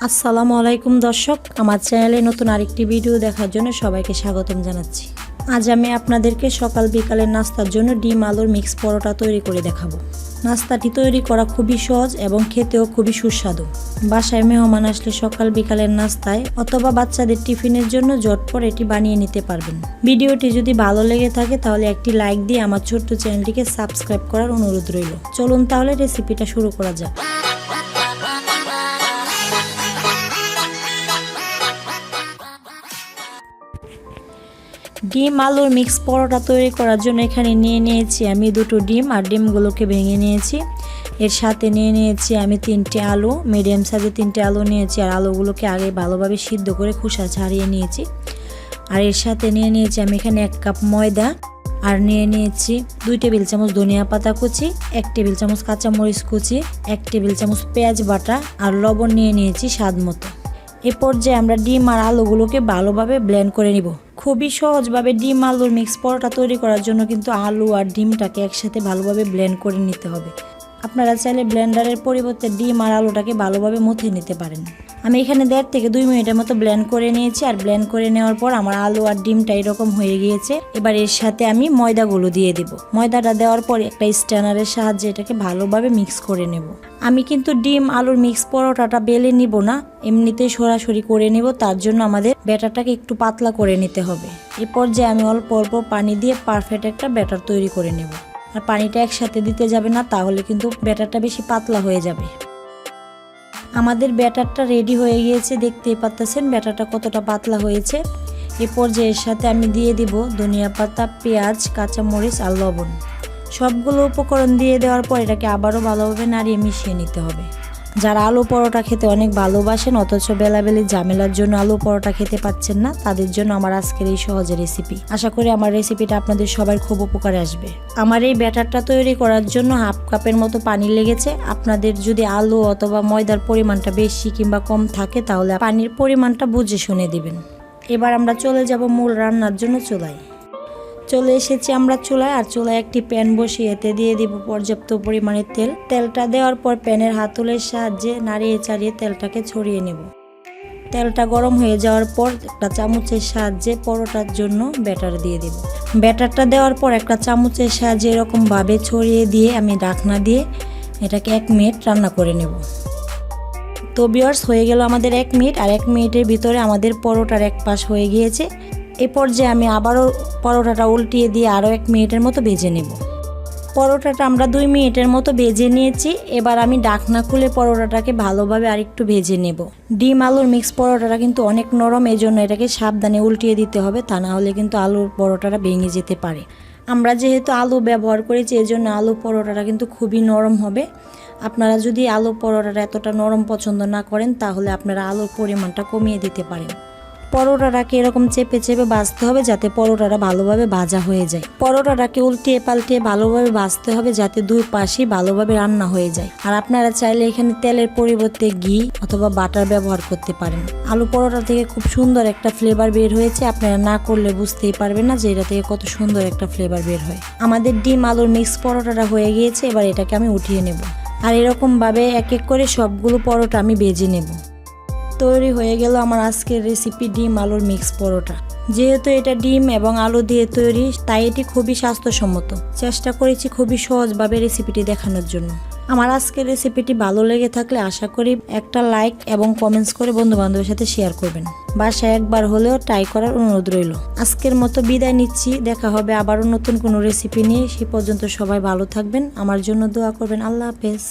আসসালামু আলাইকুম দর্শক, আমার চ্যানেলে নতুন আরেকটি ভিডিও দেখার জন্য সবাইকে স্বাগতম জানাচ্ছি। আজ আমি আপনাদেরকে সকাল বিকালের নাস্তার জন্য ডিম আলুর মিক্স পরোটা তৈরি করে দেখাবো। নাস্তাটি তৈরি করা খুবই সহজ এবং খেতেও খুবই সুস্বাদু। বাসায় মেহমান আসলে সকাল বিকালের নাস্তায় অথবা বাচ্চাদের টিফিনের জন্য ঝটপট এটি বানিয়ে নিতে পারবেন। ভিডিওটি যদি ভালো লেগে থাকে তাহলে একটি লাইক দিয়ে আমার ছোট্ট চ্যানেলটিকে সাবস্ক্রাইব করার অনুরোধ রইল। চলুন তাহলে রেসিপিটা শুরু করা যাক। ডিম আলুর মিক্স পরোটা তৈরি করার জন্য এখানে নিয়ে নিয়েছি আমি দুটো ডিম, আর ডিমগুলোকে ভেঙে নিয়েছি। এর সাথে নিয়ে নিয়েছি আমি 3টে আলু, মিডিয়াম সাইজের 3টে আলু নিয়েছি, আর আলুগুলোকে আগে ভালোভাবে সিদ্ধ করে খোসা ছাড়িয়ে নিয়েছি। আর এর সাথে নিয়ে নিয়েছি আমি এখানে 1 কাপ ময়দা, আর নিয়ে নিয়েছি 2 টেবিল চামচ ধনিয়া পাতা কুচি, 1 টেবিল চামচ কাঁচামরিচ কুচি, 1 টেবিল চামচ পেঁয়াজ বাটা, আর লবণ নিয়ে নিয়েছি স্বাদ মতো। এ পর্যায়ে আমরা ডিম আর আলুগুলোকে ভালোভাবে ব্লেন্ড করে নিব। খুবই সহজভাবে ডিম আলুর মিক্স পরোটা তৈরি করার জন্য কিন্তু আলু আর ডিমটাকে একসাথে ভালোভাবে ব্লেন্ড করে নিতে হবে। আপনারা চাইলে ব্লেন্ডারের পরিবর্তে ডিম আর আলুটাকে ভালোভাবে মুথে নিতে পারেন। আমি এখানে 1.5 থেকে 2 মিনিটের মতো ব্লেন্ড করে নিয়েছি। আর ব্লেন্ড করে নেওয়ার পর আমার আলু আর ডিমটা এরকম হয়ে গিয়েছে। এবার এর সাথে আমি ময়দাগুলো দিয়ে দেব। ময়দাটা দেওয়ার পর একটা স্ট্যানারের সাহায্যে এটাকে ভালোভাবে মিক্স করে নেব। আমি কিন্তু ডিম আলুর মিক্স পরোটাটা বেলে নিব না, এমনিতেই সরাসরি করে নেব। তার জন্য আমাদের ব্যাটারটাকে একটু পাতলা করে নিতে হবে। এ পর্যায়ে আমি অল্প অল্প পানি দিয়ে পারফেক্ট একটা ব্যাটার তৈরি করে নেব। আর পানিটা একসাথে দিতে যাবে না, তাহলে কিন্তু ব্যাটারটা বেশি পাতলা হয়ে যাবে। আমাদের ব্যাটারটা রেডি হয়ে গিয়েছে, দেখতেই পাচ্ছেন ব্যাটারটা কতটা পাতলা হয়েছে। এ পর্যায়ে এর সাথে আমি দিয়ে দিব ধনিয়া পাতা, পেঁয়াজ, কাঁচামরিচ আর লবণ। সবগুলো উপকরণ দিয়ে দেওয়ার পর এটাকে আবারও ভালোভাবে নাড়িয়ে মিশিয়ে নিতে হবে। যারা আলু পরোটা খেতে অনেক ভালোবাসেন অথচ বেলাবেলি ঝামেলার জন্য আলু পরোটা খেতে পাচ্ছেন না, তাদের জন্য আমার আজকের এই সহজ রেসিপি। আশা করি আমার রেসিপিটা আপনাদের সবার খুব উপকারে আসবে। আমার এই ব্যাটারটা তৈরি করার জন্য 1/2 কাপের মতো পানি লেগেছে। আপনাদের যদি আলু অথবা ময়দার পরিমাণটা বেশি কিংবা কম থাকে তাহলে পানির পরিমাণটা বুঝে শুনে দিবেন। এবার আমরা চলে যাব মূল রান্নার জন্য চুলায়। চলে এসেছি আমরা চুলায়। আর চুলায় একটি প্যান বসিয়ে এতে দিয়ে দিব পর্যাপ্ত পরিমাণে তেল। তেলটা দেওয়ার পর প্যানের হাতলের সাহায্যে নাড়িয়ে চাড়িয়ে তেলটাকে ছড়িয়ে নেব। তেলটা গরম হয়ে যাওয়ার পর একটা চামচের সাহায্যে পরোটার জন্য ব্যাটার দিয়ে দেব। ব্যাটারটা দেওয়ার পর একটা চামচের সাহায্যে এরকমভাবে ছড়িয়ে দিয়ে আমি ঢাকনা দিয়ে এটাকে 1 মিনিট রান্না করে নেব। তো ভিউয়ার্স, হয়ে গেল আমাদের 1 মিনিট। আর 1 মিনিটের ভিতরে আমাদের পরোটার এক পাশ হয়ে গিয়েছে। এই পর্যায়ে আমি আবারও পরোটাটা উল্টিয়ে দিয়ে আরও 1 মিনিটের মতো ভেজে নেব। পরোটাটা আমরা 2 মিনিটের মতো ভেজে নিয়েছি। এবার আমি ঢাকনা খুলে পরোটাটাকে ভালোভাবে আরেকটু ভেজে নেব। ডিম আলুর মিক্স পরোটাটা কিন্তু অনেক নরম, এই জন্য এটাকে সাবধানে উল্টিয়ে দিতে হবে, তা না হলে কিন্তু আলুর পরোটাটা ভেঙে যেতে পারে। আমরা যেহেতু আলু ব্যবহার করেছি এই জন্য আলু পরোটাটা কিন্তু খুবই নরম হবে। আপনারা যদি আলু পরোটাটা এতটা নরম পছন্দ না করেন তাহলে আপনারা আলুর পরিমাণটা কমিয়ে দিতে পারেন। পরোটাটাকে এরকম চেপে চেপে ভাজতে হবে যাতে পরোটাটা ভালোভাবে ভাজা হয়ে যায়। পরোটাটাকে উল্টিয়ে পাল্টিয়ে ভালোভাবে ভাজতে হবে যাতে 2 পাশই ভালোভাবে রান্না হয়ে যায়। আর আপনারা চাইলে এখানে তেলের পরিবর্তে ঘি অথবা বাটার ব্যবহার করতে পারেন। আলু পরোটা থেকে খুব সুন্দর একটা ফ্লেভার বের হয়েছে। আপনারা না করলে বুঝতেই পারবেন না যে এটা থেকে কত সুন্দর একটা ফ্লেভার বের হয়। আমাদের ডিম আলুর মিক্স পরোটাটা হয়ে গিয়েছে। এবার এটাকে আমি উঠিয়ে নেব। আর এরকমভাবে এক এক করে সবগুলো পরোটা আমি ভেজে নেব। তৈরি হয়ে গেল আমার আজকের রেসিপি ডিম আলুর মিক্স পরোটা। যেহেতু এটা ডিম এবং আলু দিয়ে তৈরি তাই এটি খুবই স্বাস্থ্যসম্মত। চেষ্টা করেছি খুবই সহজভাবে রেসিপিটি দেখানোর জন্য। আমার আজকের রেসিপিটি ভালো লেগে থাকলে আশা করি একটা লাইক এবং কমেন্টস করে বন্ধু বান্ধবের সাথে শেয়ার করবেন। বাসায় একবার হলেও ট্রাই করার অনুরোধ রইল। আজকের মতো বিদায় নিচ্ছি। দেখা হবে আবারও নতুন কোনো রেসিপি নিয়ে। সে পর্যন্ত সবাই ভালো থাকবেন, আমার জন্য দোয়া করবেন। আল্লাহ হাফেজ।